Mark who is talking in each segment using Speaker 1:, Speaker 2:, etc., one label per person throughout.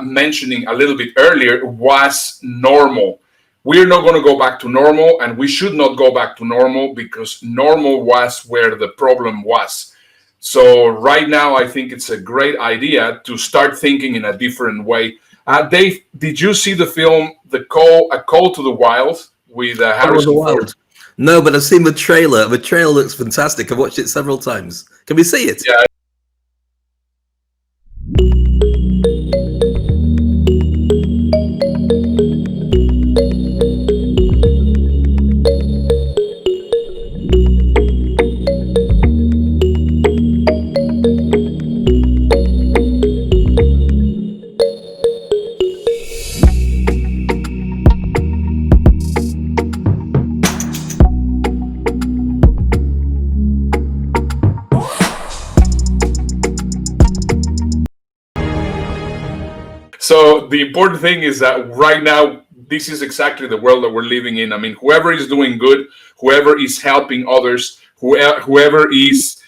Speaker 1: mentioning a little bit earlier, was normal. We're not going to go back to normal, and we should not go back to normal, because normal was where the problem was. So right now, I think it's a great idea to start thinking in a different way. Dave, did you see the film A Call to the Wild with Harrison Ford?
Speaker 2: No, but I've seen the trailer. The trailer looks fantastic. I've watched it several times. Can we see it?
Speaker 1: Yeah. So the important thing is that right now, this is exactly the world that we're living in. I mean, whoever is doing good, whoever is helping others, whoever is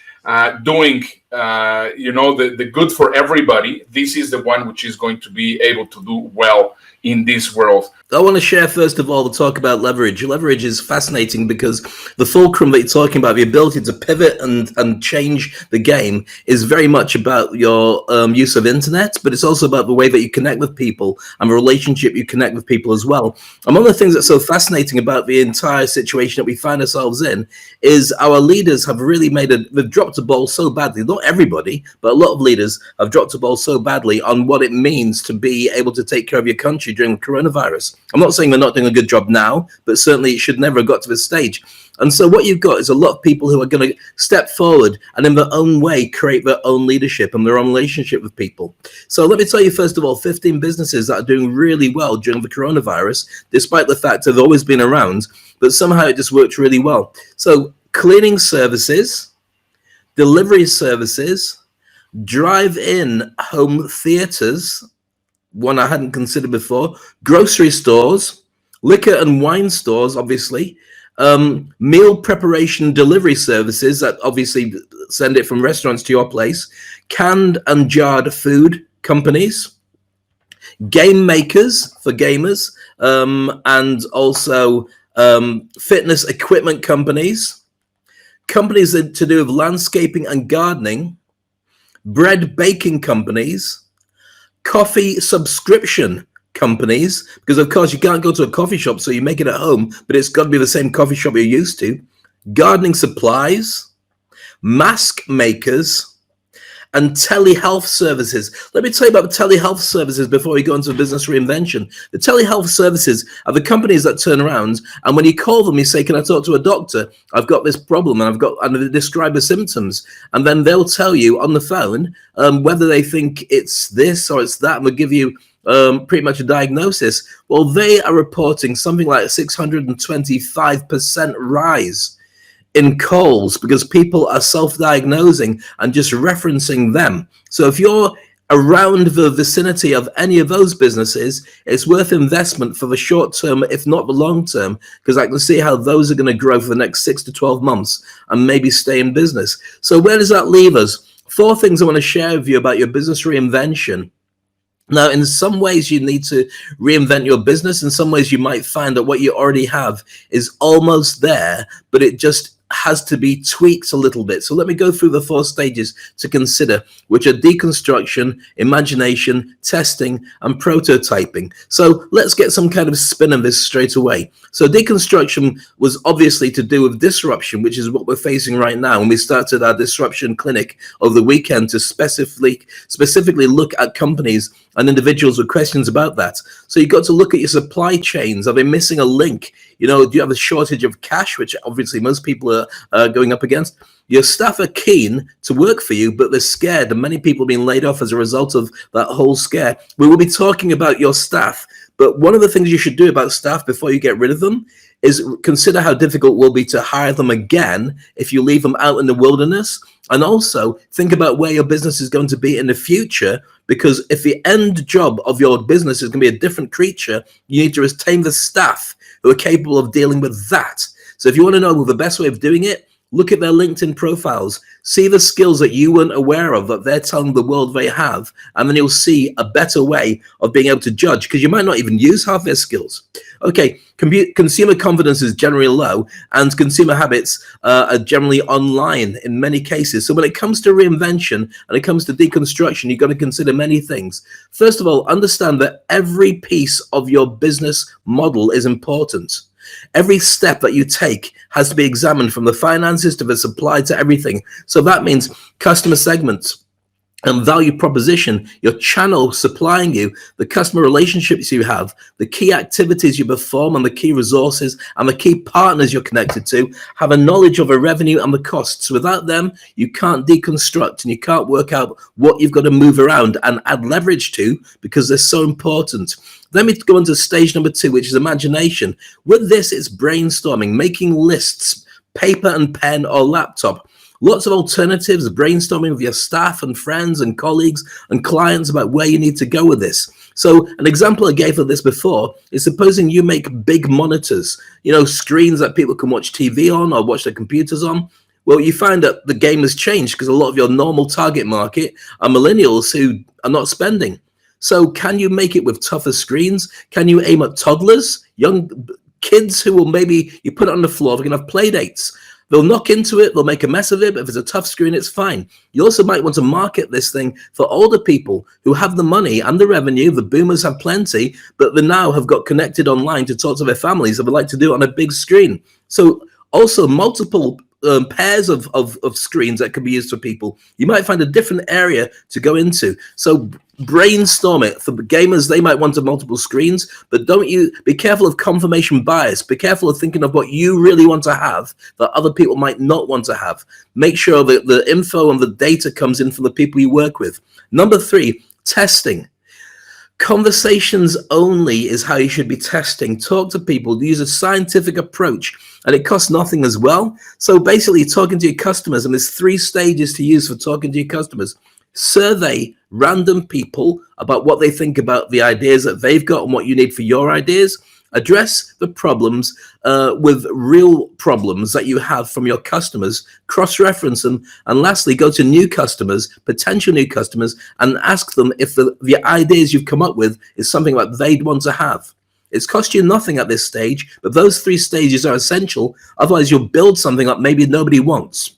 Speaker 1: doing, the good for everybody, this is the one which is going to be able to do well in this world.
Speaker 2: I want to share, first of all, the talk about leverage. Leverage is fascinating because the fulcrum that you're talking about, the ability to pivot and change the game, is very much about your use of internet, but it's also about the way that you connect with people and the relationship you connect with people as well. And one of the things that's so fascinating about the entire situation that we find ourselves in is our leaders have really they've dropped the ball so badly. Not everybody, but a lot of leaders have dropped the ball so badly on what it means to be able to take care of your country during the coronavirus. I'm not saying they're not doing a good job now, but certainly it should never have got to this stage. And so what you've got is a lot of people who are going to step forward and in their own way create their own leadership and their own relationship with people. So let me tell you, first of all, 15 businesses that are doing really well during the coronavirus, despite the fact that they've always been around, but somehow it just worked really well. So cleaning services, delivery services, drive-in home theaters, one I hadn't considered before, grocery stores, liquor and wine stores, obviously, meal preparation delivery services that obviously send it from restaurants to your place, canned and jarred food companies, game makers for gamers, and also fitness equipment companies, companies that to do with landscaping and gardening, bread baking companies, coffee subscription companies, because of course you can't go to a coffee shop, so you make it at home, but it's got to be the same coffee shop you're used to, gardening supplies, mask makers, and telehealth services. Let me tell you about the telehealth services before we go into business reinvention. The telehealth services are the companies that turn around, and when you call them, you say, can I talk to a doctor? I've got this problem, and they describe the symptoms. And then they'll tell you on the phone whether they think it's this or it's that, and they'll give you pretty much a diagnosis. Well, they are reporting something like a 625% rise in calls because people are self-diagnosing and just referencing them. So if you're around the vicinity of any of those businesses, it's worth investment for the short term, if not the long term, because I can see how those are going to grow for the next 6 to 12 months and maybe stay in business. So where does that leave us? 4 things I want to share with you about your business reinvention. Now, in some ways, you need to reinvent your business. In some ways, you might find that what you already have is almost there, but it just has to be tweaked a little bit. So let me go through the 4 stages to consider, which are deconstruction, imagination, testing, and prototyping. So let's get some kind of spin on this straight away. So deconstruction was obviously to do with disruption, which is what we're facing right now. And we started our disruption clinic over the weekend to specifically look at companies and individuals with questions about that. So you've got to look at your supply chains. Are they missing a link? Do you have a shortage of cash, which obviously most people are going up against? Your staff are keen to work for you, but they're scared, and many people have been laid off as a result of that whole scare. We will be talking about your staff, but one of the things you should do about staff before you get rid of them is consider how difficult it will be to hire them again if you leave them out in the wilderness. And also think about where your business is going to be in the future, because if the end job of your business is going to be a different creature, you need to retain the staff who are capable of dealing with that. So if you want to know the best way of doing it, Look at their LinkedIn profiles. See the skills that you weren't aware of that they're telling the world they have. And then you'll see a better way of being able to judge, because you might not even use half their skills. Okay, consumer confidence is generally low, and consumer habits are generally online in many cases. So when it comes to reinvention and it comes to deconstruction, you've got to consider many things. First of all, understand that every piece of your business model is important. Every step that you take has to be examined, from the finances to the supply to everything. So that means customer segments and value proposition, your channel supplying you, the customer relationships you have, the key activities you perform, and the key resources and the key partners you're connected to have a knowledge of the revenue and the costs. Without them, you can't deconstruct and you can't work out what you've got to move around and add leverage to, because they're so important. Let me go on to stage number 2, which is imagination. With this, it's brainstorming, making lists, paper and pen or laptop. Lots of alternatives, brainstorming with your staff and friends and colleagues and clients about where you need to go with this. So an example I gave of this before is, supposing you make big monitors, screens that people can watch TV on or watch their computers on. Well, you find that the game has changed, because a lot of your normal target market are millennials who are not spending. So can you make it with tougher screens? Can you aim at toddlers, young kids who will, maybe you put it on the floor, they're going to have play dates. They'll knock into it, they'll make a mess of it, but if it's a tough screen, it's fine. You also might want to market this thing for older people who have the money and the revenue. The boomers have plenty, but they now have got connected online to talk to their families, and would like to do it on a big screen. So also multiple pairs of screens that can be used for people. You might find a different area to go into. So brainstorm it. For gamers, they might want multiple screens, but be careful of confirmation bias. Be careful of thinking of what you really want to have that other people might not want to have. Make sure that the info and the data comes in from the people you work with. Number 3, testing. Conversations only is how you should be testing. Talk to people, use a scientific approach, and it costs nothing as well. So basically, talking to your customers, and there's 3 stages to use for talking to your customers. Survey random people about what they think about the ideas that they've got and what you need for your ideas. Address the problems with real problems that you have from your customers, cross-reference them, and lastly, go to new customers, potential new customers, and ask them if the ideas you've come up with is something that they'd want to have. It's cost you nothing at this stage, but those 3 stages are essential. Otherwise, you'll build something that maybe nobody wants.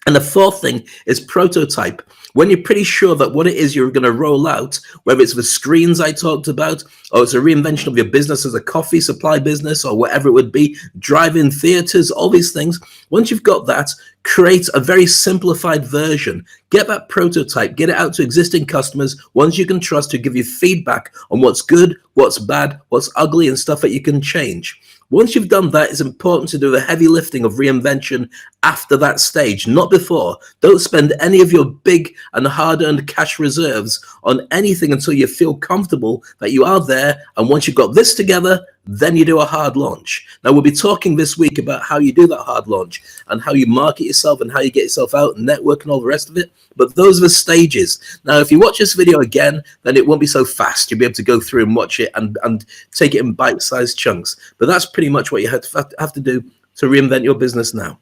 Speaker 2: And the 4th thing is prototype. When you're pretty sure that what it is you're going to roll out, whether it's the screens I talked about, or it's a reinvention of your business as a coffee supply business, or whatever it would be, drive-in theaters, all these things, once you've got that, create a very simplified version. Get that prototype, get it out to existing customers, ones you can trust, to give you feedback on what's good, what's bad, what's ugly, and stuff that you can change. Once you've done that, it's important to do the heavy lifting of reinvention after that stage, not before. Don't spend any of your big and hard-earned cash reserves on anything until you feel comfortable that you are there. And once you've got this together, then you do a hard launch. Now, we'll be talking this week about how you do that hard launch and how you market yourself and how you get yourself out and network and all the rest of it. But those are the stages. Now, if you watch this video again, then it won't be so fast. You'll be able to go through and watch it and take it in bite-sized chunks. But that's pretty much what you have to do to reinvent your business now.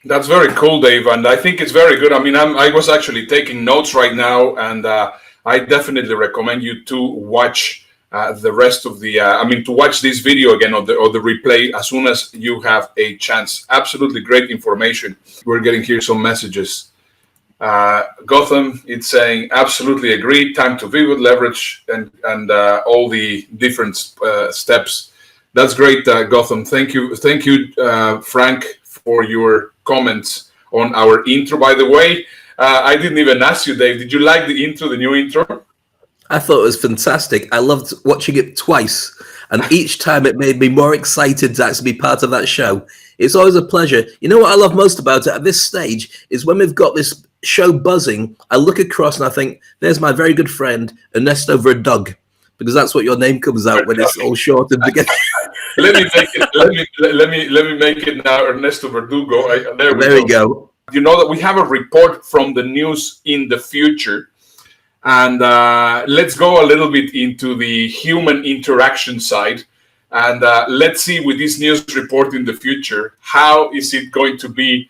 Speaker 1: That's very cool, Dave, and I think it's very good. I mean, I was actually taking notes right now, and I definitely recommend you to watch the rest of the. To watch this video again or the replay as soon as you have a chance. Absolutely great information. We're getting here some messages. Gotham, it's saying absolutely agree. Time to pivot, leverage, and all the different steps. That's great, Gotham. Thank you, Frank, for your comments on our intro. By the way, I didn't even ask you, Dave. Did you like the intro, the new intro?
Speaker 2: I thought it was fantastic. I loved watching it twice, and each time it made me more excited to actually be part of that show. It's always a pleasure. You know what I love most about it at this stage is when we've got this show buzzing, I look across and I think, there's my very good friend, Ernesto Verdugo, because that's what your name comes out when it's all short and together.
Speaker 1: Let me make it now, Ernesto Verdugo. There we
Speaker 2: go.
Speaker 1: You know that we have a report from the news in the future, and let's go a little bit into the human interaction side, and let's see with this news report in the future, how is it going to be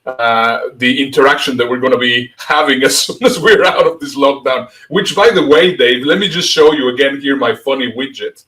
Speaker 1: the interaction that we're going to be having as soon as we're out of this lockdown. Which, by the way, Dave, let me just show you again here my funny widget.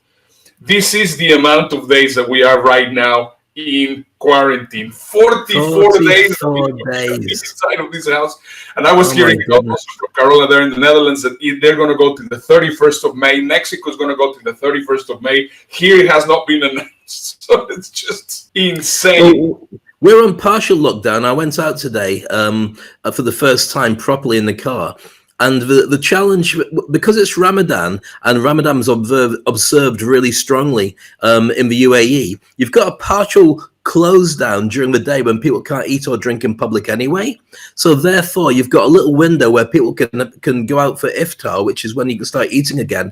Speaker 1: This is the amount of days that we are right now in quarantine. 44 days inside of this house. And I was hearing also from Carola there in the Netherlands that they're going to go to the 31st of May. Mexico is going to go to the 31st of May. Here it has not been announced. So it's just insane.
Speaker 2: Well, we're on partial lockdown. I went out today for the first time properly in the car. And the challenge, because it's Ramadan, and Ramadan's observed really strongly in the UAE, you've got a partial close down during the day when people can't eat or drink in public anyway. So therefore, you've got a little window where people can go out for iftar, which is when you can start eating again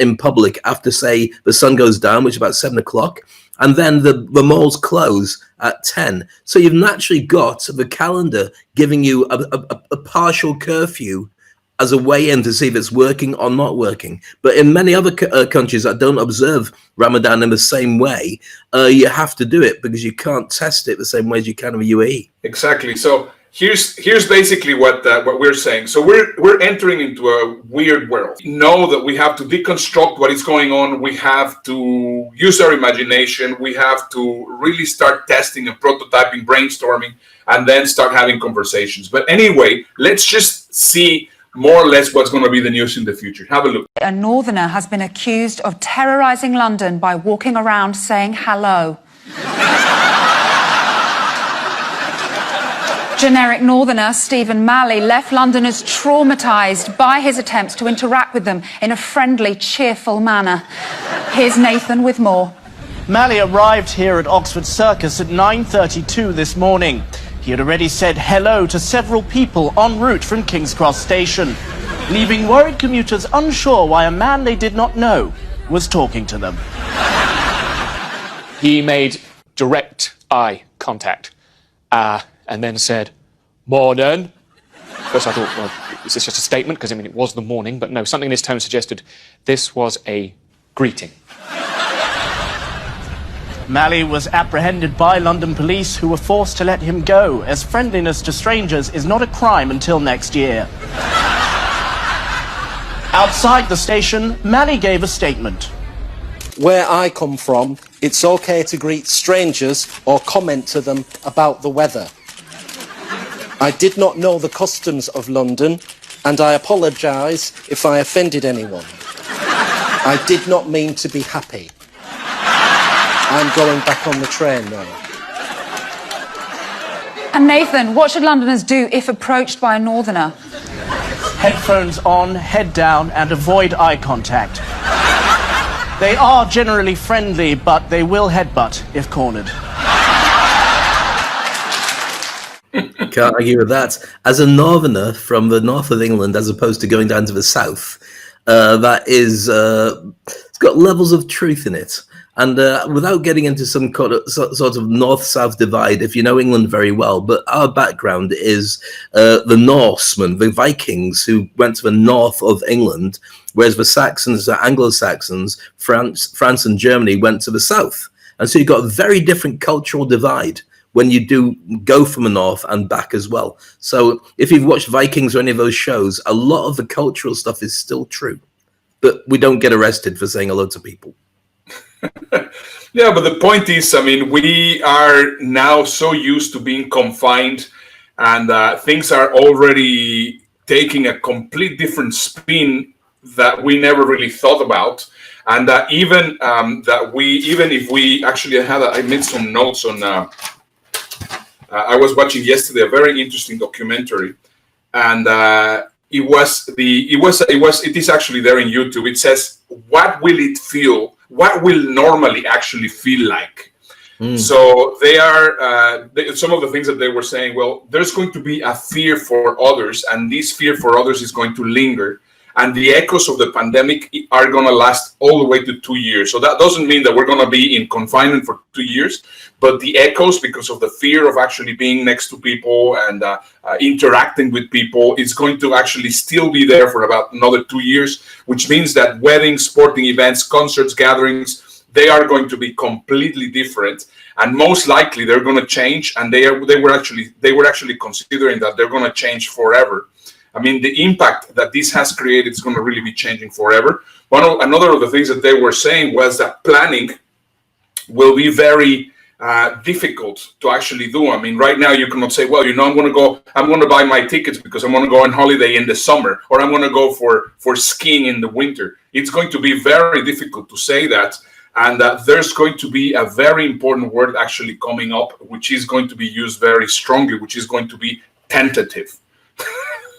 Speaker 2: in public after, say, the sun goes down, which is about 7 o'clock. And then the malls close at 10. So you've naturally got the calendar giving you a partial curfew as a way in to see if it's working or not working. But in many other countries that don't observe Ramadan in the same way, you have to do it because you can't test it the same way as you can in the UAE.
Speaker 1: Exactly. So here's basically what we're saying. So we're entering into a weird world. Know that we have to deconstruct what is going on. We have to use our imagination. We have to really start testing and prototyping, brainstorming, and then start having conversations. But anyway, let's just see more or less what's going to be the news in the future. Have a look.
Speaker 3: A northerner has been accused of terrorising London by walking around saying hello. Generic northerner Stephen Malley left Londoners traumatised by his attempts to interact with them in a friendly, cheerful manner. Here's Nathan with more.
Speaker 4: Malley arrived here at Oxford Circus at 9:32 this morning. He had already said hello to several people en route from King's Cross Station, leaving worried commuters unsure why a man they did not know was talking to them.
Speaker 5: He made direct eye contact and then said, "Morning." First I thought, well, is this just a statement? Because, I mean, it was the morning, but no, something in his tone suggested this was a greeting.
Speaker 4: Malley was apprehended by London police, who were forced to let him go, as friendliness to strangers is not a crime until next year. Outside the station, Malley gave a statement.
Speaker 6: Where I come from, it's okay to greet strangers or comment to them about the weather. I did not know the customs of London, and I apologise if I offended anyone. I did not mean to be happy. I'm going back on the train now.
Speaker 3: And Nathan, what should Londoners do if approached by a northerner?
Speaker 4: Headphones on, head down, and avoid eye contact. They are generally friendly, but they will headbutt if cornered.
Speaker 2: Can't argue with that. As a northerner from the north of England, as opposed to going down to the south, that is, it's got levels of truth in it. And without getting into some sort of north-south divide, if you know England very well, but our background is the Norsemen, the Vikings, who went to the north of England, whereas the Saxons, the Anglo-Saxons, France and Germany went to the south. And so you've got a very different cultural divide when you do go from the north and back as well. So if you've watched Vikings or any of those shows, a lot of the cultural stuff is still true. But we don't get arrested for saying hello to people.
Speaker 1: Yeah, but the point is, I mean, we are now so used to being confined, and things are already taking a complete different spin that we never really thought about. And even if we actually I made some notes on. I was watching yesterday a very interesting documentary, and it is actually there in YouTube. It says, "What will it feel? What will normally actually feel like?" So they are some of the things that they were saying. Well, there's going to be a fear for others, and this fear for others is going to linger. And the echoes of the pandemic are going to last all the way to 2 years. So that doesn't mean that we're going to be in confinement for 2 years, but the echoes, because of the fear of actually being next to people and interacting with people, is going to actually still be there for about another 2 years, which means that weddings, sporting events, concerts, gatherings, they are going to be completely different. and most likely they're going to change, and they were actually considering that they're going to change forever. I mean, the impact that this has created is going to really be changing forever. Another of the things that they were saying was that planning will be very difficult to actually do. I mean, right now you cannot say, well, I'm going to buy my tickets because I'm going to go on holiday in the summer, or I'm going to go for skiing in the winter. It's going to be very difficult to say that. And there's going to be a very important word actually coming up, which is going to be used very strongly, which is going to be tentative.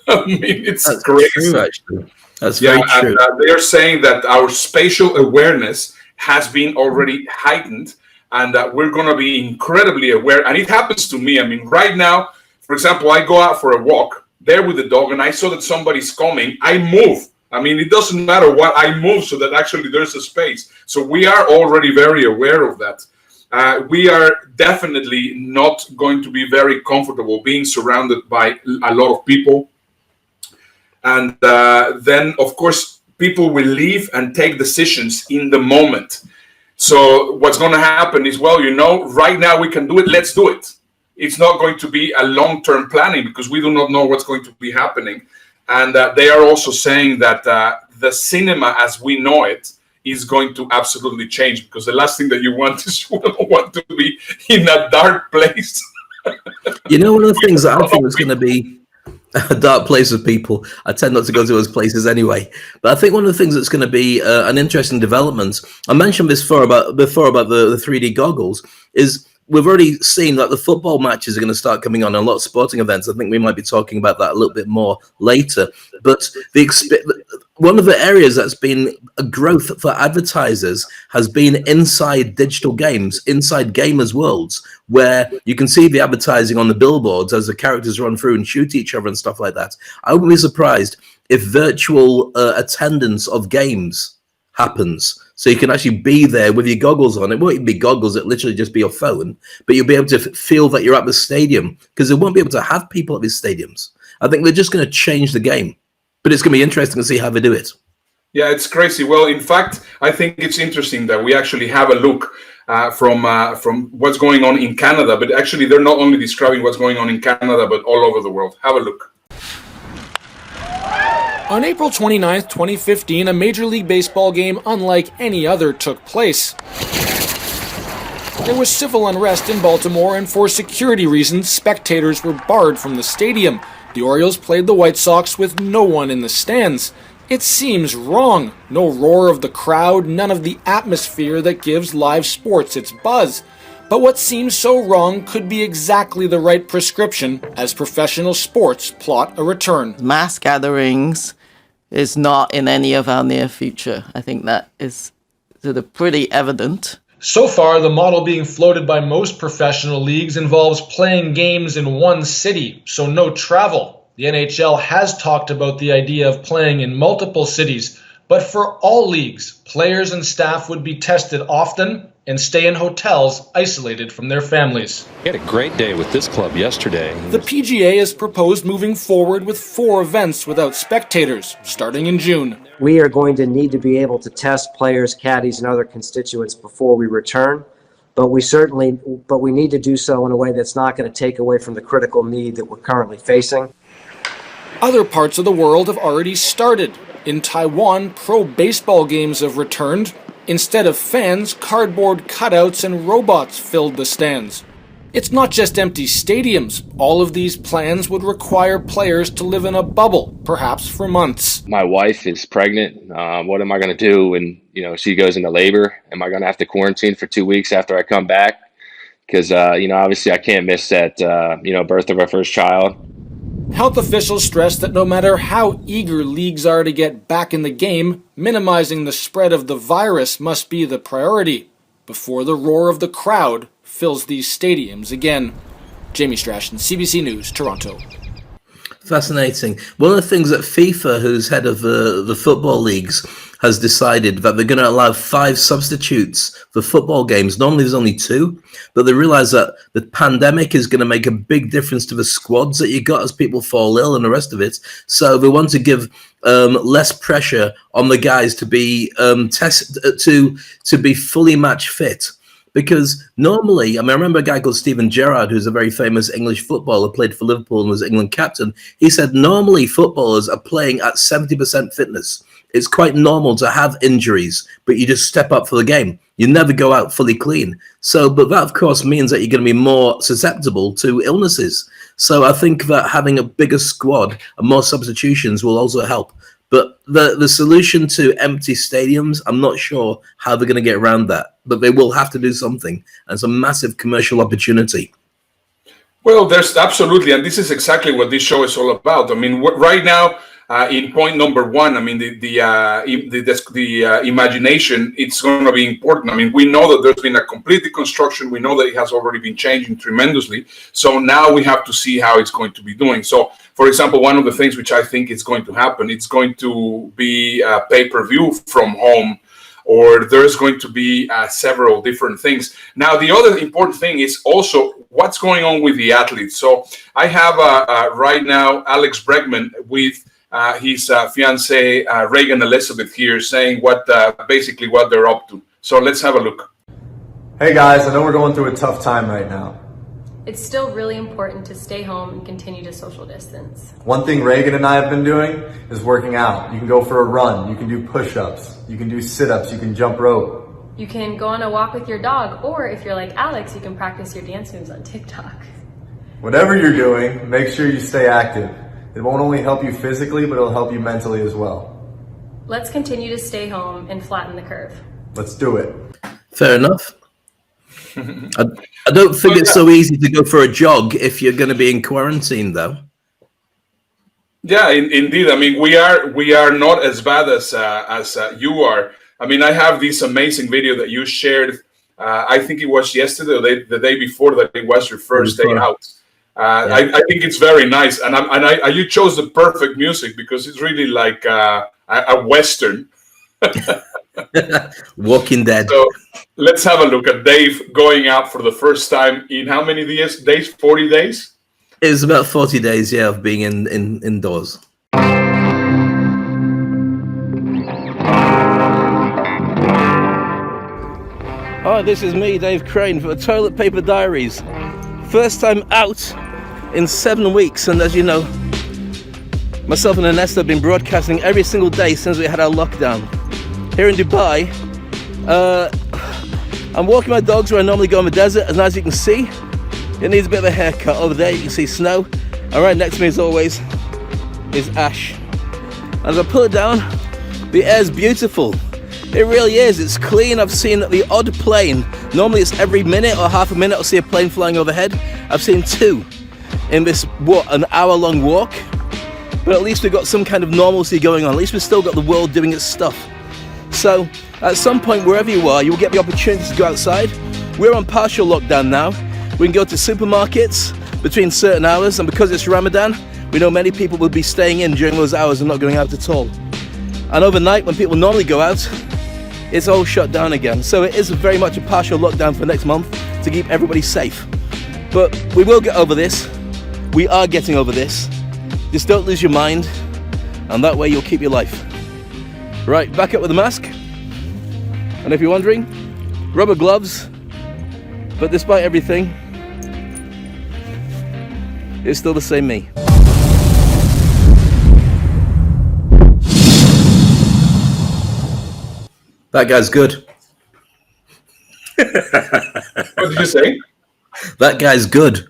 Speaker 1: I mean, that's crazy. True, actually. That's very true. And, they are saying that our spatial awareness has been already heightened, and that we're going to be incredibly aware. And it happens to me. I mean, right now, for example, I go out for a walk there with the dog, and I saw that somebody's coming. I move. I mean, it doesn't matter what, I move so that actually there's a space. So we are already very aware of that. We are definitely not going to be very comfortable being surrounded by a lot of people. And then, of course, people will leave and take decisions in the moment. So what's going to happen is, well, right now we can do it. Let's do it. It's not going to be a long-term planning because we do not know what's going to be happening. And they are also saying that the cinema as we know it is going to absolutely change, because the last thing that you want is you want to be in a dark place.
Speaker 2: One of the things that I think is going to be a dark place of people. I tend not to go to those places anyway. But I think one of the things that's going to be an interesting development, I mentioned before about the 3D goggles, is we've already seen that the football matches are going to start coming on a lot of sporting events. I think we might be talking about that a little bit more later. But one of the areas that's been a growth for advertisers has been inside digital games, inside gamers' worlds, where you can see the advertising on the billboards as the characters run through and shoot each other and stuff like that. I wouldn't be surprised if virtual attendance of games happens. So you can actually be there with your goggles on. It won't even be goggles, it'll literally just be your phone, but you'll be able to feel that you're at the stadium, because they won't be able to have people at these stadiums. I think they're just going to change the game, but it's going to be interesting to see how they do it.
Speaker 1: Yeah, it's crazy. Well, in fact, I think it's interesting that we actually have a look from what's going on in Canada, but actually they're not only describing what's going on in Canada, but all over the world. Have a look.
Speaker 7: On April 29th, 2015, a Major League Baseball game unlike any other took place. There was civil unrest in Baltimore, and for security reasons, spectators were barred from the stadium. The Orioles played the White Sox with no one in the stands. It seems wrong. No roar of the crowd, none of the atmosphere that gives live sports its buzz. But what seems so wrong could be exactly the right prescription as professional sports plot a return.
Speaker 8: Mass gatherings is not in any of our near future. I think that is sort of pretty evident.
Speaker 9: So far, the model being floated by most professional leagues involves playing games in one city, so no travel. The NHL has talked about the idea of playing in multiple cities, but for all leagues, players and staff would be tested often and stay in hotels isolated from their families.
Speaker 10: We had a great day with this club yesterday.
Speaker 7: The PGA has proposed moving forward with 4 events without spectators, starting in June.
Speaker 11: We are going to need to be able to test players, caddies, and other constituents before we return, but we need to do so in a way that's not going to take away from the critical need that we're currently facing.
Speaker 7: Other parts of the world have already started. In Taiwan, pro baseball games have returned. Instead of fans, cardboard cutouts and robots filled the stands. It's not just empty stadiums. All of these plans would require players to live in a bubble, perhaps for months.
Speaker 12: My wife is pregnant. What am I going to do when she goes into labor? Am I going to have to quarantine for 2 weeks after I come back? Because obviously I can't miss that birth of our first child.
Speaker 7: Health officials stress that no matter how eager leagues are to get back in the game, minimizing the spread of the virus must be the priority before the roar of the crowd fills these stadiums again. Jamie Strachan, CBC News, Toronto.
Speaker 2: Fascinating. One of the things that FIFA, who's head of the football leagues, has decided that they're going to allow 5 substitutes for football games. Normally there's only 2, but they realize that the pandemic is going to make a big difference to the squads that you got as people fall ill and the rest of it. So they want to give less pressure on the guys to be tested to be fully match fit. Because normally, I remember a guy called Steven Gerrard, who's a very famous English footballer, played for Liverpool and was England captain. He said normally footballers are playing at 70% fitness. It's quite normal to have injuries, but you just step up for the game. You never go out fully clean. So, but that of course means that you're going to be more susceptible to illnesses. So I think that having a bigger squad and more substitutions will also help. But the solution to empty stadiums, I'm not sure how they're going to get around that. But they will have to do something. And it's a massive commercial opportunity.
Speaker 1: Well, there's absolutely, and this is exactly what this show is all about. I mean, right now, in point number one, I mean, the imagination, it's going to be important. I mean, we know that there's been a complete deconstruction. We know that it has already been changing tremendously. So now we have to see how it's going to be doing. So, for example, one of the things which I think is going to happen, it's going to be pay-per-view from home, or there's going to be several different things. Now, the other important thing is also what's going on with the athletes. So I have right now Alex Bregman with his fiancée Reagan Elizabeth here saying basically what they're up to. So let's have a look.
Speaker 13: Hey guys, I know we're going through a tough time right now.
Speaker 14: It's still really important to stay home and continue to social distance.
Speaker 13: One thing Reagan and I have been doing is working out. You can go for a run, you can do push-ups, you can do sit-ups, you can jump rope.
Speaker 14: You can go on a walk with your dog, or if you're like Alex, you can practice your dance moves on TikTok.
Speaker 13: Whatever you're doing, make sure you stay active. It won't only help you physically, but it'll help you mentally as well.
Speaker 14: Let's continue to stay home and flatten the curve.
Speaker 13: Let's do it.
Speaker 2: Fair enough. I don't think it's so easy to go for a jog if you're going to be in quarantine, though.
Speaker 1: Yeah, indeed. I mean, we are not as bad as you are. I mean, I have this amazing video that you shared. I think it was yesterday or the day before that it was your first day out. I think it's very nice, and you chose the perfect music because it's really like a Western.
Speaker 2: Walking Dead.
Speaker 1: So let's have a look at Dave going out for the first time in how many days? 40 days?
Speaker 2: It's about 40 days, yeah, of being indoors. Hi, this is me, Dave Crane, for the Toilet Paper Diaries. First time out in 7 weeks, and as you know, myself and Ernesto have been broadcasting every single day since we had our lockdown. Here in Dubai, I'm walking my dogs where I normally go in the desert, and as you can see, it needs a bit of a haircut. Over there you can see snow, and right next to me as always is ash. As I pull it down, the air's beautiful. It really is, it's clean. I've seen the odd plane. Normally it's every minute or half a minute I'll see a plane flying overhead. I've seen 2 in this, an hour-long walk. But at least we've got some kind of normalcy going on. At least we've still got the world doing its stuff. So, at some point, wherever you are, you'll get the opportunity to go outside. We're on partial lockdown now. We can go to supermarkets between certain hours, and because it's Ramadan, we know many people will be staying in during those hours and not going out at all. And overnight, when people normally go out, it's all shut down again. So it is very much a partial lockdown for next month to keep everybody safe. But we will get over this. We are getting over this. Just don't lose your mind, and that way you'll keep your life. Right, back up with the mask. And if you're wondering, rubber gloves. But despite everything, it's still the same me. That guy's good.
Speaker 1: What did you say?
Speaker 2: That guy's good.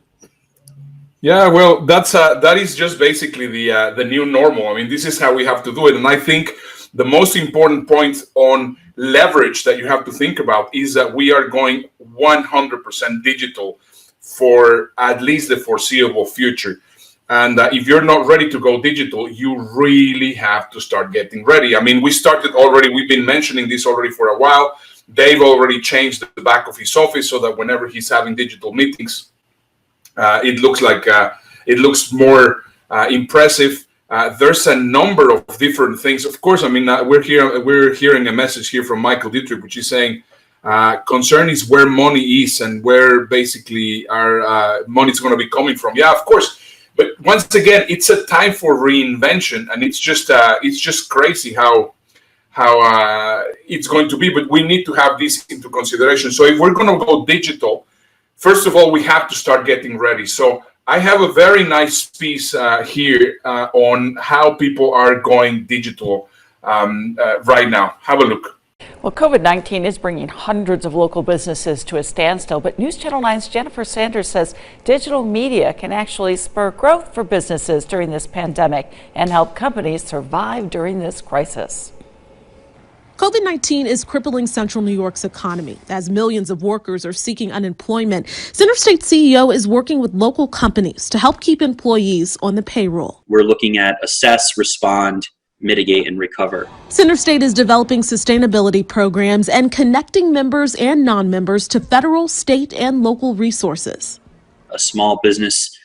Speaker 1: Yeah, well, that is just basically the new normal. I mean, this is how we have to do it, and I think the most important point on leverage that you have to think about is that we are going 100% digital for at least the foreseeable future. And if you're not ready to go digital, you really have to start getting ready. I mean, we started already. We've been mentioning this already for a while. Dave already changed the back of his office so that whenever he's having digital meetings, it looks more impressive. There's a number of different things. Of course, I mean, we're hearing a message here from Michael Dietrich, which is saying, concern is where money is and where basically our money is going to be coming from. Yeah, of course. But once again, it's a time for reinvention, and it's just crazy how it's going to be, but we need to have this into consideration. So if we're going to go digital, first of all, we have to start getting ready. So I have a very nice piece here on how people are going digital right now. Have a look.
Speaker 15: Well, COVID-19 is bringing hundreds of local businesses to a standstill, but News Channel 9's Jennifer Sanders says digital media can actually spur growth for businesses during this pandemic and help companies survive during this crisis.
Speaker 16: COVID-19 is crippling Central New York's economy as millions of workers are seeking unemployment. Center State CEO is working with local companies to help keep employees on the payroll.
Speaker 17: We're looking at assess, respond, mitigate, and recover.
Speaker 16: Center State is developing sustainability programs and connecting members and non-members to federal, state, and local resources.
Speaker 17: A small business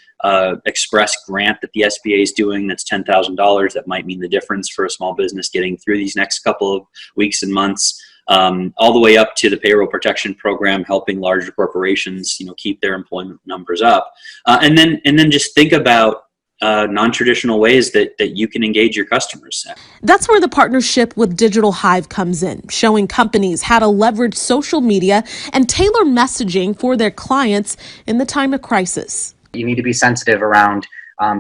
Speaker 17: express grant that the SBA is doing that's $10,000 that might mean the difference for a small business getting through these next couple of weeks and months, all the way up to the payroll protection program, helping larger corporations, keep their employment numbers up, and then just think about non-traditional ways that you can engage your customers.
Speaker 16: That's where the partnership with Digital Hive comes in, showing companies how to leverage social media and tailor messaging for their clients in the time of crisis.
Speaker 18: You need to be sensitive around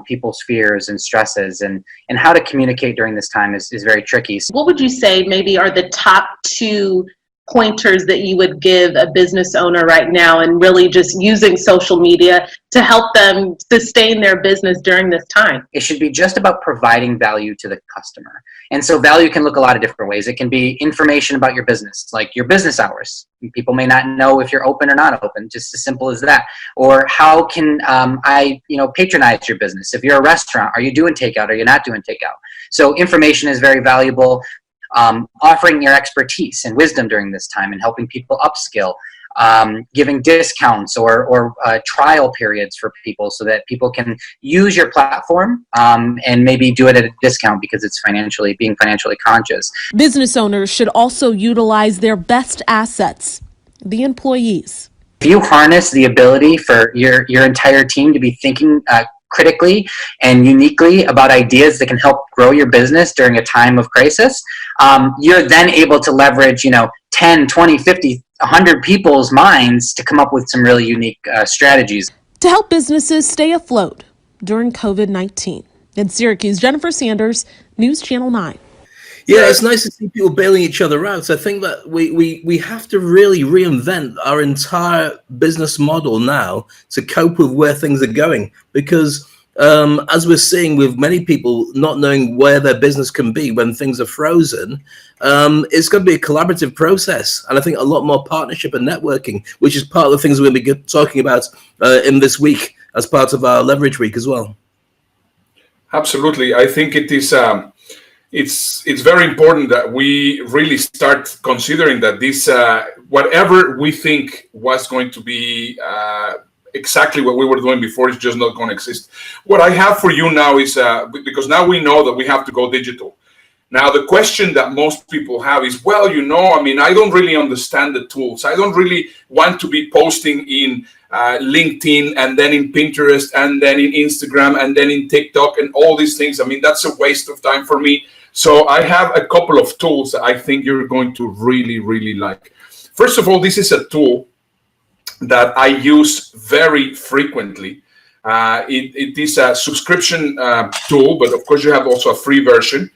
Speaker 18: people's fears and stresses, and how to communicate during this time is very tricky.
Speaker 19: What would you say maybe are the top 2 pointers that you would give a business owner right now, and really just using social media to help them sustain their business during this time?
Speaker 18: It should be just about providing value to the customer. And so value can look a lot of different ways. It can be information about your business, like your business hours. People may not know if you're open or not open, just as simple as that. Or how can I patronize your business? If you're a restaurant, are you doing takeout? Are you not doing takeout? So information is very valuable. Offering your expertise and wisdom during this time and helping people upskill, giving discounts or trial periods for people so that people can use your platform and maybe do it at a discount because it's being financially conscious.
Speaker 16: Business owners should also utilize their best assets, the employees.
Speaker 18: If you harness the ability for your entire team to be thinking critically and uniquely about ideas that can help grow your business during a time of crisis, you're then able to leverage 10, 20, 50, 100 people's minds to come up with some really unique strategies.
Speaker 16: To help businesses stay afloat during COVID-19. In Syracuse, Jennifer Sanders, News Channel 9.
Speaker 2: Yeah, it's nice to see people bailing each other out. I think that we have to really reinvent our entire business model now to cope with where things are going. Because as we're seeing with many people not knowing where their business can be when things are frozen, it's going to be a collaborative process. And I think a lot more partnership and networking, which is part of the things we're going to be talking about in this week as part of our Leverage Week as well.
Speaker 1: Absolutely. I think it is... It's very important that we really start considering that this, whatever we think was going to be exactly what we were doing before, is just not going to exist. What I have for you now is, because now we know that we have to go digital. Now, the question that most people have is, well, I don't really understand the tools. I don't really want to be posting in LinkedIn and then in Pinterest and then in Instagram and then in TikTok and all these things. That's a waste of time for me. So I have a couple of tools that I think you're going to really, really like. First of all, this is a tool that I use very frequently. It is a subscription tool, but of course you have also a free version.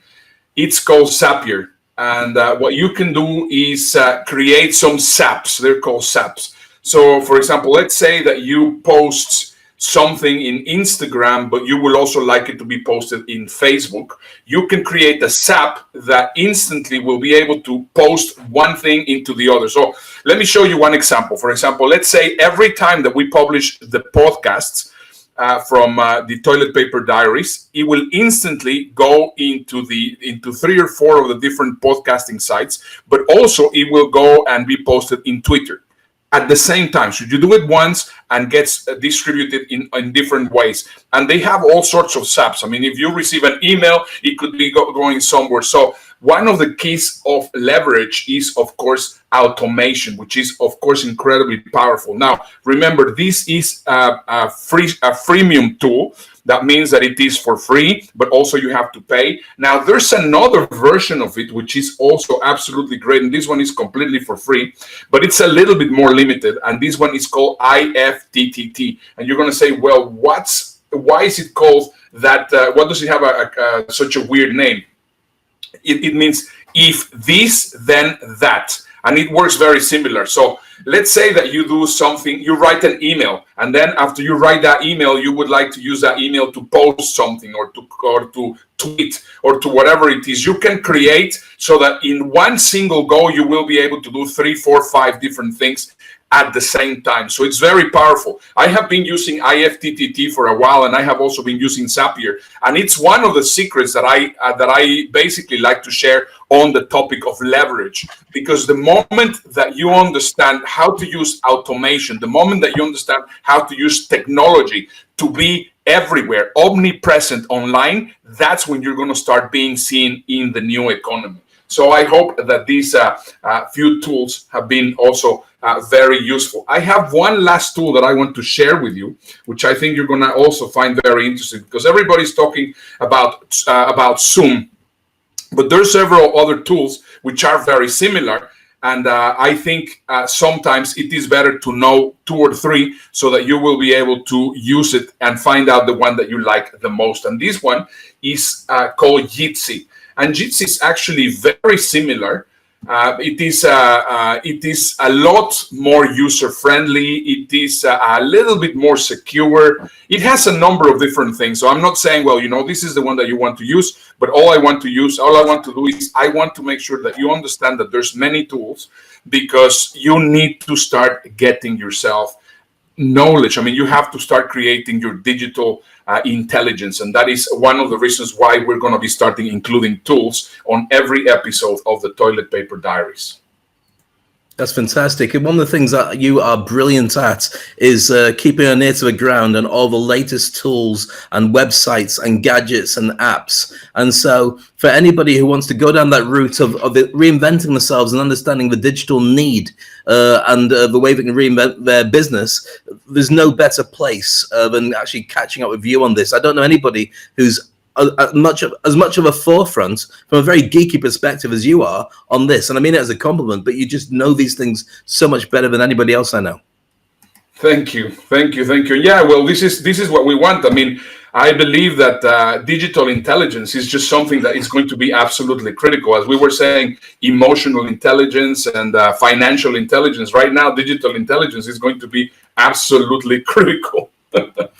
Speaker 1: It's called Zapier. And what you can do is create some SAPs. They're called SAPs. So, for example, let's say that you post something in Instagram, but you will also like it to be posted in Facebook. You can create a SAP that instantly will be able to post one thing into the other. So let me show you one example. For example, let's say every time that we publish the podcasts from the Toilet Paper Diaries, it will instantly go into 3 or 4 of the different podcasting sites, but also it will go and be posted in Twitter at the same time. So you do it once and gets distributed in different ways. And they have all sorts of SAPs. If you receive an email, it could be going somewhere. So one of the keys of leverage is, of course, automation, which is, of course, incredibly powerful. Now, remember, this is a freemium tool. That means that it is for free, but also you have to pay. Now, there's another version of it, which is also absolutely great. And this one is completely for free, but it's a little bit more limited. And this one is called Ifttt. And you're going to say, well, why is it called that? What does it have such a weird name? It means if this, then that. And it works very similar. So let's say that you do something, you write an email, and then after you write that email, you would like to use that email to post something or to tweet or to whatever it is. You can create so that in one single go, you will be able to do 3, 4, 5 different things at the same time. So it's very powerful. I have been using Ifttt for a while, and I have also been using Zapier. And it's one of the secrets that I basically like to share on the topic of leverage. Because the moment that you understand how to use automation, the moment that you understand how to use technology to be everywhere, omnipresent online, that's when you're going to start being seen in the new economy. So I hope that these few tools have been also very useful. I have one last tool that I want to share with you, which I think you're going to also find very interesting, because everybody's talking about Zoom, but there's several other tools which are very similar. And I think sometimes it is better to know 2 or 3 so that you will be able to use it and find out the one that you like the most. And this one is called Jitsi. And Jitsi is actually very similar. It is a lot more user-friendly. It is a little bit more secure. It has a number of different things. So I'm not saying, well, this is the one that you want to use, but all I want to do is I want to make sure that you understand that there's many tools, because you need to start getting yourself knowledge. I mean, you have to start creating your digital intelligence, and that is one of the reasons why we're going to be starting including tools on every episode of the Toilet Paper Diaries.
Speaker 2: That's fantastic. And one of the things that you are brilliant at is keeping an ear to the ground and all the latest tools and websites and gadgets and apps. And so for anybody who wants to go down that route of reinventing themselves and understanding the digital need and the way they can reinvent their business, there's no better place than actually catching up with you on this. I don't know anybody who's as much of a forefront from a very geeky perspective as you are on this, and I mean it as a compliment, but you just know these things so much better than anybody else I know.
Speaker 1: Thank you. Yeah, well, this is what we want. I mean, I believe that digital intelligence is just something that is going to be absolutely critical. As we were saying, emotional intelligence and financial intelligence. Right now, digital intelligence is going to be absolutely critical.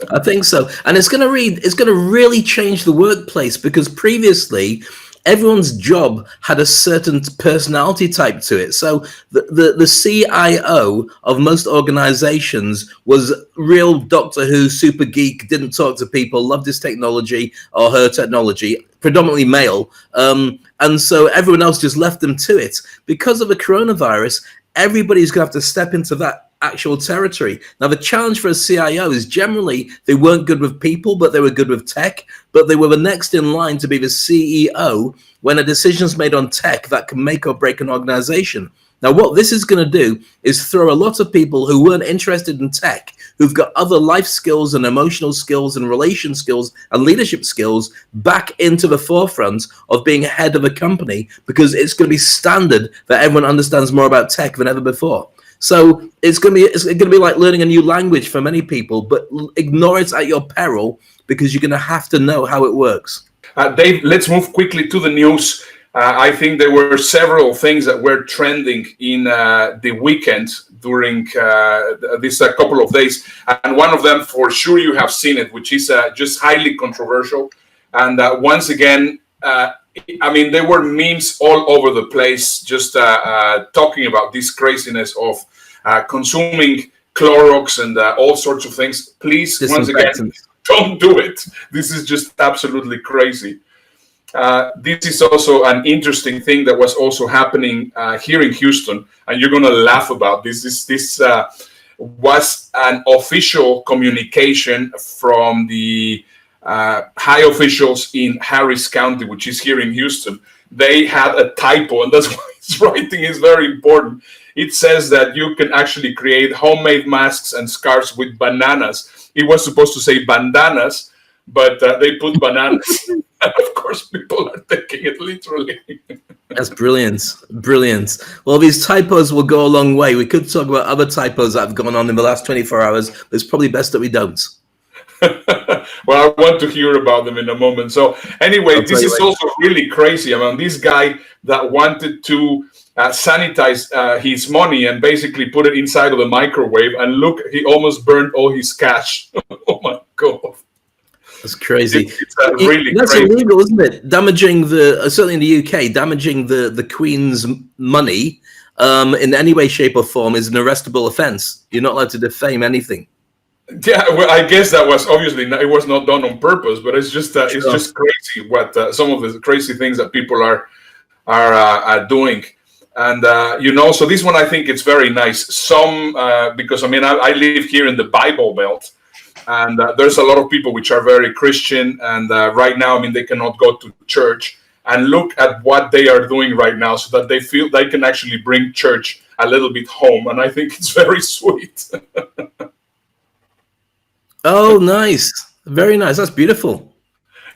Speaker 2: I think so, and it's going to really change the workplace, because previously everyone's job had a certain personality type to it. So the CIO of most organizations was real Doctor Who super geek, didn't talk to people, loved his technology or her technology, predominantly male, and so everyone else just left them to it. Because of the coronavirus, everybody's going to have to step into that actual territory. Now, the challenge for a CIO is generally they weren't good with people, but they were good with tech, but they were the next in line to be the CEO when a decision's made on tech that can make or break an organization. Now, what this is going to do is throw a lot of people who weren't interested in tech, who've got other life skills and emotional skills and relation skills and leadership skills, back into the forefront of being head of a company, because it's going to be standard that everyone understands more about tech than ever before. So it's going to be like learning a new language for many people, but ignore it at your peril, because you're going to have to know how it works.
Speaker 1: Dave, let's move quickly to the news. I think there were several things that were trending in the weekend during this couple of days. And one of them, for sure, you have seen it, which is just highly controversial. And once again, I mean, there were memes all over the place just talking about this craziness of consuming Clorox and all sorts of things. Please, once again, don't do it. This is just absolutely crazy. This is also an interesting thing that was also happening here in Houston, and you're going to laugh about this. This was an official communication from the high officials in Harris County, which is here in Houston, they had a typo, and that's why its writing is very important. It says that you can actually create homemade masks and scarves with bananas. It was supposed to say bandanas, but they put bananas. And of course, people are taking it literally.
Speaker 2: That's brilliant. Brilliant. Well, these typos will go a long way. We could talk about other typos that have gone on in the last 24 hours, but it's probably best that we don't.
Speaker 1: Well, I want to hear about them in a moment. So anyway, this is also really crazy. I mean, this guy that wanted to sanitize his money and basically put it inside of the microwave, and look, he almost burned all his cash. Oh my God.
Speaker 2: That's crazy.
Speaker 1: It's really
Speaker 2: That's
Speaker 1: crazy.
Speaker 2: illegal, isn't it? Damaging certainly in the UK, damaging the Queen's money in any way, shape, or form is an arrestable offence. You're not allowed to defame anything.
Speaker 1: Yeah, well, I guess that was obviously it was not done on purpose, but it's just it's just crazy what some of the crazy things that people are doing, and so this one I think it's very nice. Some because I mean I live here in the Bible Belt, and there's a lot of people which are very Christian, and right now I mean they cannot go to church, and look at what they are doing right now, so that they feel they can actually bring church a little bit home, and I think it's very sweet.
Speaker 2: Oh, nice. Very nice. That's beautiful.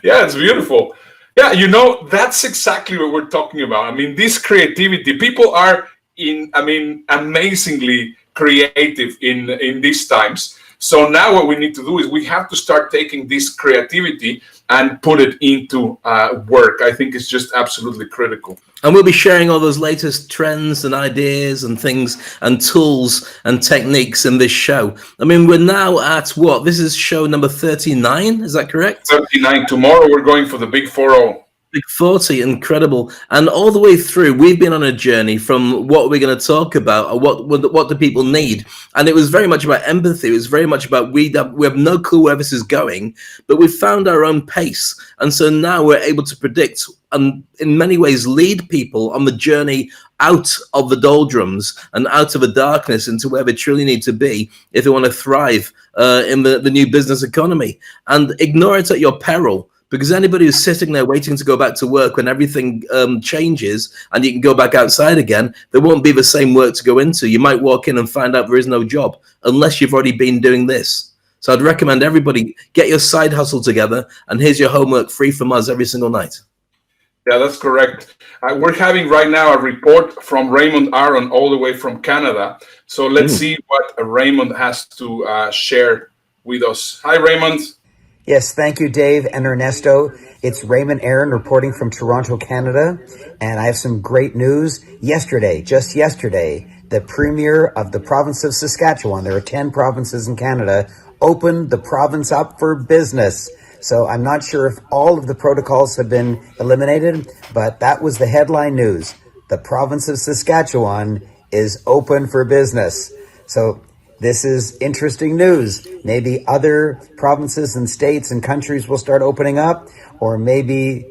Speaker 1: Yeah, it's beautiful. Yeah, that's exactly what we're talking about. I mean, this creativity, people are amazingly creative in these times. So now what we need to do is we have to start taking this creativity and put it into work. I think it's just absolutely critical.
Speaker 2: And we'll be sharing all those latest trends and ideas and things and tools and techniques in this show. I mean, we're now at what? This is show number 39. Is that correct?
Speaker 1: 39. Tomorrow we're going for the big 40.
Speaker 2: Big 40, incredible. And all the way through, we've been on a journey from what we're going to talk about, or what do people need. And it was very much about empathy. It was very much about we have no clue where this is going, but we've found our own pace. And so now we're able to predict and in many ways lead people on the journey out of the doldrums and out of the darkness into where they truly need to be if they want to thrive in the new business economy. And ignore it at your peril. Because anybody who's sitting there waiting to go back to work when everything changes and you can go back outside again, there won't be the same work to go into. You might walk in and find out there is no job unless you've already been doing this. So I'd recommend everybody get your side hustle together, and here's your homework free from us every single night.
Speaker 1: Yeah, that's correct. We're having right now a report from Raymond Aaron all the way from Canada. So let's see what Raymond has to share with us. Hi, Raymond.
Speaker 20: Yes, thank you, Dave and Ernesto. It's Raymond Aaron reporting from Toronto, Canada, and I have some great news. Just yesterday, the Premier of the province of Saskatchewan, there are 10 provinces in Canada, opened the province up for business. So I'm not sure if all of the protocols have been eliminated, but that was the headline news. The province of Saskatchewan is open for business. So this is interesting news. Maybe other provinces and states and countries will start opening up, or maybe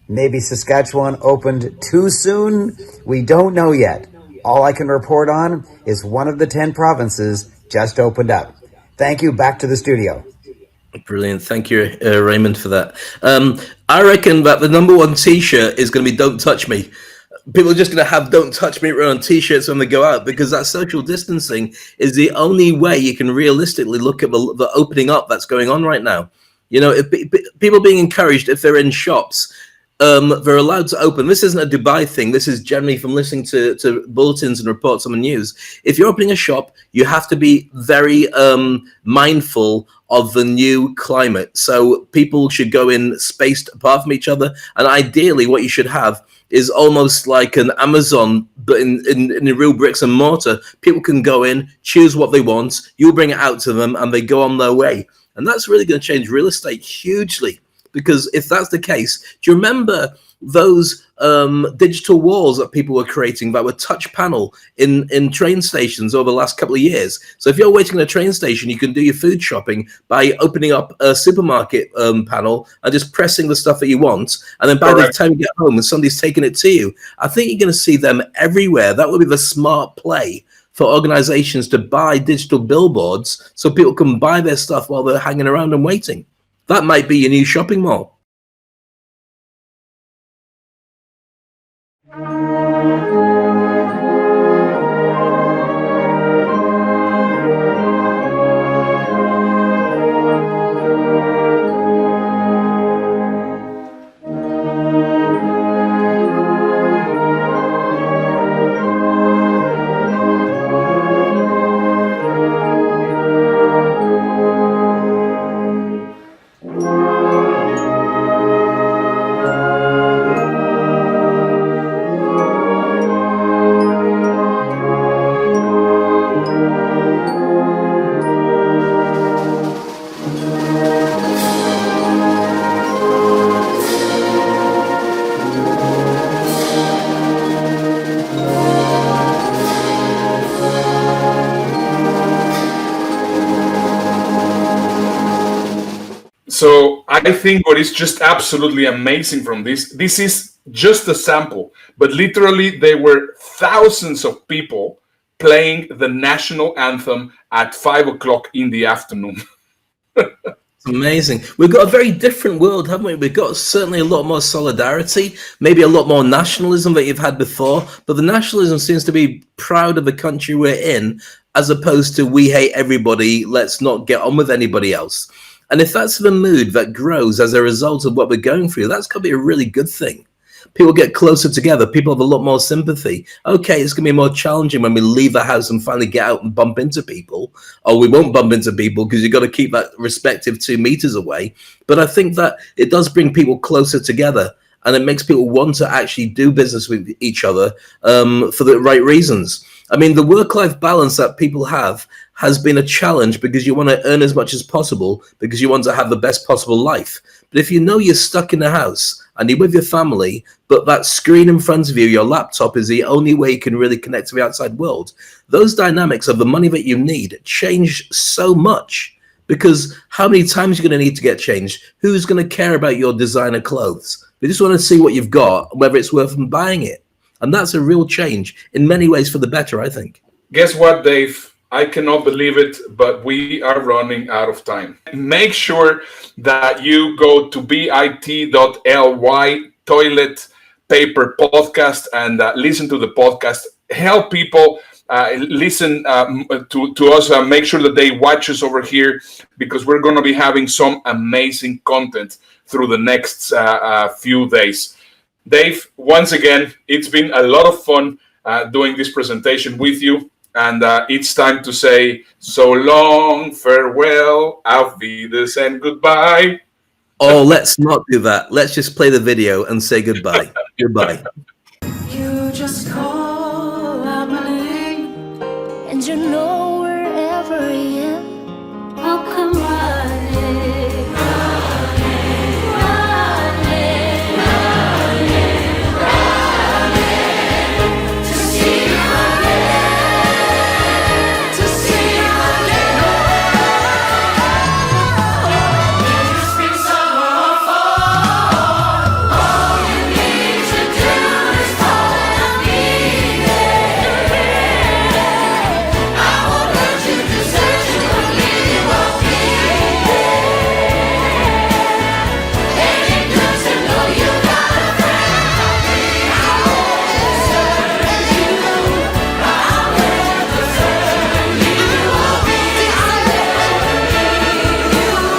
Speaker 20: Saskatchewan opened too soon. We don't know yet. All I can report on is one of the 10 provinces just opened up. Thank you. Back to the studio.
Speaker 2: Brilliant. Thank you, Raymond, for that. I reckon that the number one T-shirt is going to be "Don't Touch Me." People are just going to have "Don't Touch Me" on T-shirts when they go out, because that social distancing is the only way you can realistically look at the opening up that's going on right now. If people being encouraged, if they're in shops, they're allowed to open. This isn't a Dubai thing. This is generally from listening to bulletins and reports on the news. If you're opening a shop, you have to be very mindful of the new climate. So people should go in spaced apart from each other. And ideally, what you should have is almost like an Amazon, but in real bricks and mortar. People can go in, choose what they want, you bring it out to them, and they go on their way. And that's really going to change real estate hugely. Because if that's the case, do you remember those digital walls that people were creating that were touch panel in train stations over the last couple of years? So if you're waiting at a train station, you can do your food shopping by opening up a supermarket panel and just pressing the stuff that you want. And then by the time you get home and somebody's taking it to you, I think you're going to see them everywhere. That would be the smart play for organizations to buy digital billboards so people can buy their stuff while they're hanging around and waiting. That might be your new shopping mall.
Speaker 1: So I think what is just absolutely amazing from this is just a sample, but literally there were thousands of people playing the national anthem at 5 o'clock in the afternoon.
Speaker 2: Amazing. We've got a very different world, haven't we? We've got certainly a lot more solidarity, maybe a lot more nationalism that you've had before, but the nationalism seems to be proud of the country we're in, as opposed to we hate everybody, let's not get on with anybody else. And if that's the mood that grows as a result of what we're going through, that's going to be a really good thing. People get closer together. People have a lot more sympathy. Okay, it's going to be more challenging when we leave the house and finally get out and bump into people. Or we won't bump into people because you've got to keep that respective 2 meters away. But I think that it does bring people closer together. And it makes people want to actually do business with each other for the right reasons. I mean, the work-life balance that people have has been a challenge because you want to earn as much as possible because you want to have the best possible life. But if you know you're stuck in the house and you're with your family, but that screen in front of you, your laptop, is the only way you can really connect to the outside world, those dynamics of the money that you need change so much. Because how many times are you going to need to get changed? Who's going to care about your designer clothes? They just want to see what you've got, whether it's worth them buying it. And that's a real change in many ways for the better, I think.
Speaker 1: Guess what, Dave? I cannot believe it, but we are running out of time. Make sure that you go to bit.ly Toilet Paper Podcast and listen to the podcast. Help people listen to us. Make sure that they watch us over here because we're going to be having some amazing content through the next few days. Dave, once again, it's been a lot of fun doing this presentation with you. And it's time to say so long, farewell, auf Wiedersehen, goodbye.
Speaker 2: Oh, let's not do that. Let's just play the video and say goodbye. Goodbye.
Speaker 21: You just call out my name, and you know wherever I am, I'll come running, running, running, running, running to see you again, to see you again. If you spring, summer, or fall, all you need to do is call and be there. I won't hurt you, desert you, or leave you. I'll be there. Ain't it good to know you got a friend? I'll desert you. I'll never desert you. I'll be there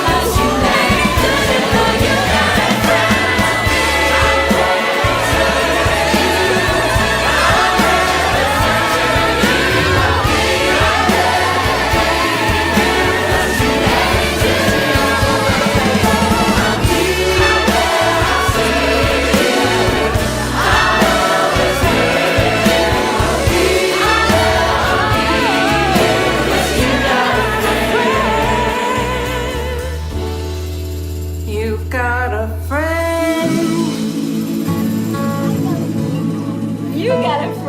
Speaker 21: as you ain't good to know you got a friend. You've got a friend. You got a friend.